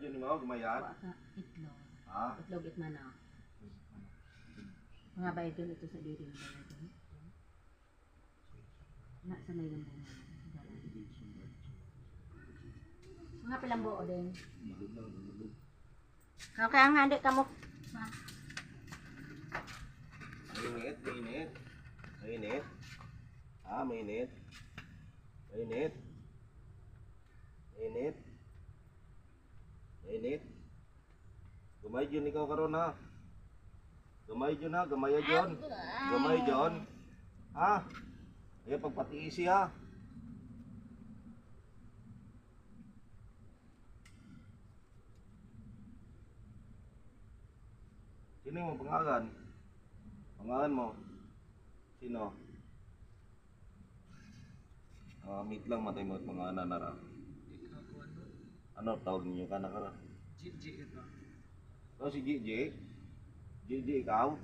dyan mo, gumayan. Kuha ka itlog. Ha? Itlog it manok. Mga bayad yun ito sa diri ng bayad yun. Na sa may lumbo mo. Mga pilang buo din. Okay, ang handi ka mo. Mainit, mainit. Mainit. Ha, mainit. Mainit. Mainit. Mainit. Gamay dyan ikaw karon ha. Gamay dyan ha, gamay dyan. Gamay dyan. Ha? Kaya pagpatiisi ha. Sino yung pangalan? Pangalan mo? Sino? Meet lang matay mo at mga nanara. Ano tawag ninyo ka na kara? Gigi ito. Oh, si Gigi? Gigi ikaw?